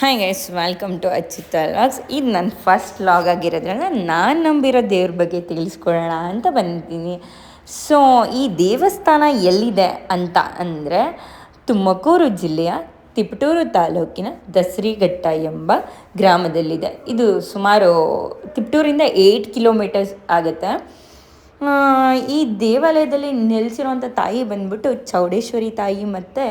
Hi guys, welcome to Achyuta vlogs. ಇದು ನನ್ನ first vlog ಆಗಿರೋದ್ರಿಂದ ನಾನು ನಂಬಿರೋ ದೇವ್ರ ಬಗ್ಗೆ ತಿಳಿಸ್ಕೊಳ್ಳೋಣ ಅಂತ ಬಂದಿದ್ದೀನಿ. ಸೊ ಈ ದೇವಸ್ಥಾನ ಎಲ್ಲಿದೆ ಅಂತ ಅಂದರೆ ತುಮಕೂರು ಜಿಲ್ಲೆಯ ತಿಪಟೂರು ತಾಲೂಕಿನ ದಸರಿಘಟ್ಟ ಎಂಬ ಗ್ರಾಮದಲ್ಲಿದೆ. ಇದು ಸುಮಾರು ತಿಪಟೂರಿಂದ 8 ಕಿಲೋಮೀಟರ್ಸ್ ಆಗುತ್ತೆ. ಈ ದೇವಾಲಯದಲ್ಲಿ ನೆಲೆಸಿರುವಂಥ ತಾಯಿ ಬಂದ್ಬಿಟ್ಟು ಚೌಡೇಶ್ವರಿ ತಾಯಿ ಮತ್ತು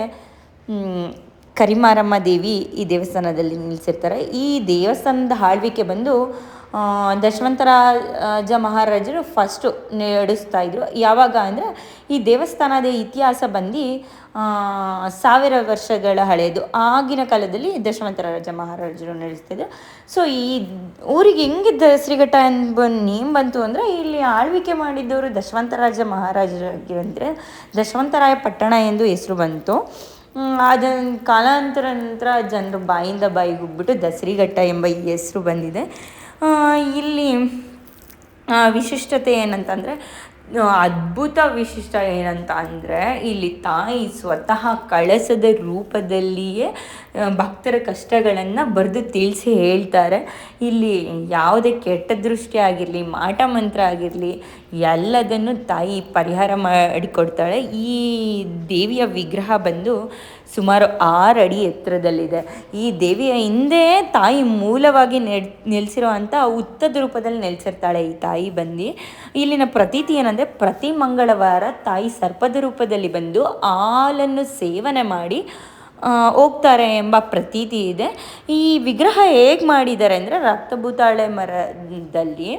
ಕರಿಮಾರಮ್ಮ ದೇವಿ ಈ ದೇವಸ್ಥಾನದಲ್ಲಿ ನಿಲ್ಲಿಸಿರ್ತಾರೆ. ಈ ದೇವಸ್ಥಾನದ ಆಳ್ವಿಕೆ ಬಂದು ದಶವಂತರಾಜ ಮಹಾರಾಜರು ಫಸ್ಟು ನಡೆಸ್ತಾಯಿದ್ರು. ಯಾವಾಗ ಅಂದರೆ ಈ ದೇವಸ್ಥಾನದ ಇತಿಹಾಸ ಬಂದು 1000 ವರ್ಷಗಳ ಹಳೆಯದು. ಆಗಿನ ಕಾಲದಲ್ಲಿ ದಶವಂತರಾಜ ಮಹಾರಾಜರು ನಡೆಸ್ತಾಯಿದ್ರು. ಸೊ ಈ ಊರಿಗೆ ಹೆಂಗೆ ದಸರಿಘಟ್ಟ ಎಂಬ ನೇಮ್ ಬಂತು ಅಂದರೆ ಇಲ್ಲಿ ಆಳ್ವಿಕೆ ಮಾಡಿದ್ದವರು ದಶವಂತರಾಜ ಮಹಾರಾಜರಾಗಿರಂದರೆ ದಶವಂತರಾಯ ಪಟ್ಟಣ ಎಂದು ಹೆಸರು ಬಂತು. ಅದನ್ನು ಕಾಲಾಂತರ ನಂತರ ಜನರು ಬಾಯಿಂದ ಬಾಯಿಗೆ ಹೋಗ್ಬಿಟ್ಟು ದಸರಿಘಟ್ಟ ಎಂಬ ಈ ಹೆಸರು ಬಂದಿದೆ. ಇಲ್ಲಿ ವಿಶಿಷ್ಟತೆ ಏನಂತಂದರೆ, ಅದ್ಭುತ ವಿಶಿಷ್ಟ ಏನಂತ ಅಂದರೆ ಇಲ್ಲಿ ತಾಯಿ ಸ್ವತಃ ಕಳಸದ ರೂಪದಲ್ಲಿಯೇ ಭಕ್ತರ ಕಷ್ಟಗಳನ್ನು ಬರೆದು ತಿಳಿಸಿ ಹೇಳ್ತಾರೆ. ಇಲ್ಲಿ ಯಾವುದೇ ಕೆಟ್ಟ ದೃಷ್ಟಿ ಆಗಿರಲಿ, ಮಾಟ ಮಂತ್ರ ಆಗಿರಲಿ, ಎಲ್ಲದನ್ನು ತಾಯಿ ಪರಿಹಾರ ಮಾಡಿಕೊಡ್ತಾಳೆ. ಈ ದೇವಿಯ ವಿಗ್ರಹ ಬಂದು ಸುಮಾರು 6 ಅಡಿ ಎತ್ತರದಲ್ಲಿದೆ. ಈ ದೇವಿಯ ಹಿಂದೆ ತಾಯಿ ಮೂಲವಾಗಿ ನೆಲೆಸಿರೋ ಅಂಥ ಉತ್ತದ ರೂಪದಲ್ಲಿ ನೆಲೆಸಿರ್ತಾಳೆ ಈ ತಾಯಿ ಬಂದು. ಇಲ್ಲಿನ ಪ್ರತೀತಿ ಏನಂದರೆ, ಪ್ರತಿ ಮಂಗಳವಾರ ತಾಯಿ ಸರ್ಪದ ರೂಪದಲ್ಲಿ ಬಂದು ಹಾಲನ್ನು ಸೇವನೆ ಮಾಡಿ ಹೋಗ್ತಾರೆ ಎಂಬ ಪ್ರತೀತಿ ಇದೆ. ಈ ವಿಗ್ರಹ ಹೇಗೆ ಮಾಡಿದ್ದಾರೆ ಅಂದರೆ, ರಕ್ತಭೂತಾಳೆ ಮರದಲ್ಲಿ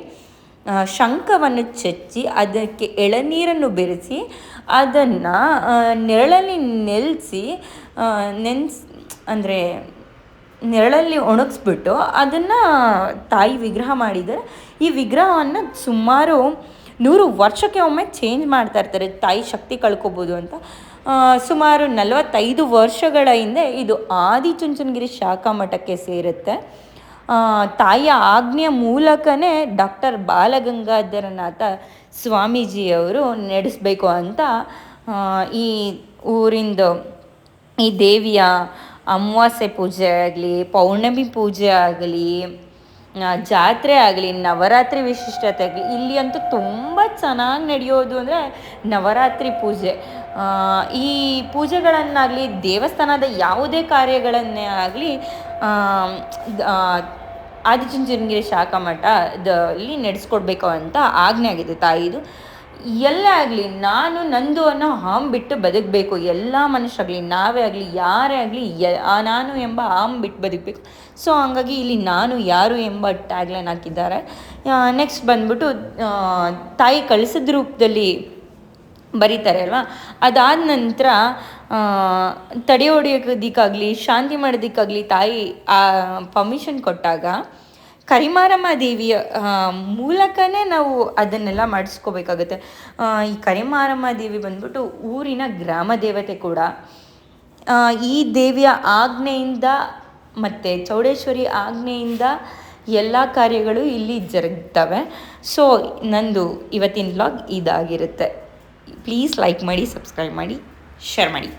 ಶಂಖವನ್ನು ಚಚ್ಚಿ ಅದಕ್ಕೆ ಎಳನೀರನ್ನು ಬೆರೆಸಿ ಅದನ್ನು ನೆರಳಲ್ಲಿ ಅಂದರೆ ನೆರಳಲ್ಲಿ ಒಣಗಿಸ್ಬಿಟ್ಟು ಅದನ್ನು ತಾಯಿ ವಿಗ್ರಹ ಮಾಡಿದ್ದಾರೆ. ಈ ವಿಗ್ರಹವನ್ನು ಸುಮಾರು 100 ವರ್ಷಕ್ಕೆ ಒಮ್ಮೆ ಚೇಂಜ್ ಮಾಡ್ತಾ ಇರ್ತಾರೆ, ತಾಯಿ ಶಕ್ತಿ ಕಳ್ಕೊಬೋದು ಅಂತ. ಸುಮಾರು 45 ವರ್ಷಗಳ ಹಿಂದೆ ಇದು ಆದಿಚುಂಚನಗಿರಿ ಶಾಖಾ ಮಠಕ್ಕೆ ಸೇರುತ್ತೆ. ತಾಯಿಯ ಆಜ್ಞೆಯ ಮೂಲಕನೇ ಡಾಕ್ಟರ್ ಬಾಲಗಂಗಾಧರನಾಥ ಸ್ವಾಮೀಜಿಯವರು ನಡೆಸಬೇಕು ಅಂತ ಈ ಊರಿಂದು ಈ ದೇವಿಯ ಅಮಾವಾಸ್ಯೆ ಪೂಜೆ ಆಗಲಿ, ಪೌರ್ಣಮಿ ಪೂಜೆ ಆಗಲಿ, ಜಾತ್ರೆ ಆಗಲಿ, ನವರಾತ್ರಿ ವಿಶಿಷ್ಟತೆ ಆಗಲಿ, ಇಲ್ಲಿ ಅಂತೂ ತುಂಬ ಚೆನ್ನಾಗಿ ನಡೆಯೋದು ಅಂದರೆ ನವರಾತ್ರಿ ಪೂಜೆ. ಈ ಪೂಜೆಗಳನ್ನಾಗಲಿ, ದೇವಸ್ಥಾನದ ಯಾವುದೇ ಕಾರ್ಯಗಳನ್ನೇ ಆಗಲಿ ಆದಿಚುಂಚನಗಿರಿ ಶಾಖಾ ಮಠದಲ್ಲಿ ನಡೆಸ್ಕೊಡ್ಬೇಕು ಅಂತ ಆಜ್ಞೆ ಆಗಿದೆ ತಾಯಿದು. ಎಲ್ಲೇ ಆಗಲಿ ನಂದು ಅನ್ನೋ ಹಾಂ ಬಿಟ್ಟು ಬದುಕಬೇಕು. ಎಲ್ಲ ಮನುಷ್ಯರಾಗಲಿ, ನಾವೇ ಆಗಲಿ, ಯಾರೇ ಆಗಲಿ, ನಾನು ಎಂಬ ಹಾಂ ಬಿಟ್ಟು ಬದುಕಬೇಕು. ಸೊ ಹಂಗಾಗಿ ಇಲ್ಲಿ ನಾನು ಯಾರು ಎಂಬ ಟ್ಯಾಗ್ಲೈನ್ ಹಾಕಿದ್ದಾರೆ. ನೆಕ್ಸ್ಟ್ ಬಂದ್ಬಿಟ್ಟು ತಾಯಿ ಕಳಸದ ರೂಪದಲ್ಲಿ ಬರೀತಾರೆ ಅಲ್ವಾ, ಅದಾದ ನಂತರ ತಡೆ ಹೊಡೆಯೋದಕ್ಕಾಗಲಿ, ಶಾಂತಿ ಮಾಡೋದಕ್ಕಾಗಲಿ ತಾಯಿ ಪರ್ಮಿಷನ್ ಕೊಟ್ಟಾಗ ಕರಿಮಾರಮ್ಮ ದೇವಿಯ ಮೂಲಕನೇ ನಾವು ಅದನ್ನೆಲ್ಲ ಮಾಡಿಸ್ಕೋಬೇಕಾಗುತ್ತೆ. ಈ ಕರಿಮಾರಮ್ಮ ದೇವಿ ಬಂದ್ಬಿಟ್ಟು ಊರಿನ ಗ್ರಾಮ ದೇವತೆ ಕೂಡ. ಈ ದೇವಿಯ ಆಜ್ಞೆಯಿಂದ ಮತ್ತು ಚೌಡೇಶ್ವರಿ ಆಜ್ಞೆಯಿಂದ ಎಲ್ಲ ಕಾರ್ಯಗಳು ಇಲ್ಲಿ ಜರುಗ್ತವೆ. ಸೊ ನಂದು ಇವತ್ತಿನ ವ್ಲಾಗ್ ಇದಾಗಿರುತ್ತೆ. ಪ್ಲೀಸ್ ಲೈಕ್ ಮಾಡಿ, ಸಬ್ಸ್ಕ್ರೈಬ್ ಮಾಡಿ, ಶೇರ್ ಮಾಡಿ.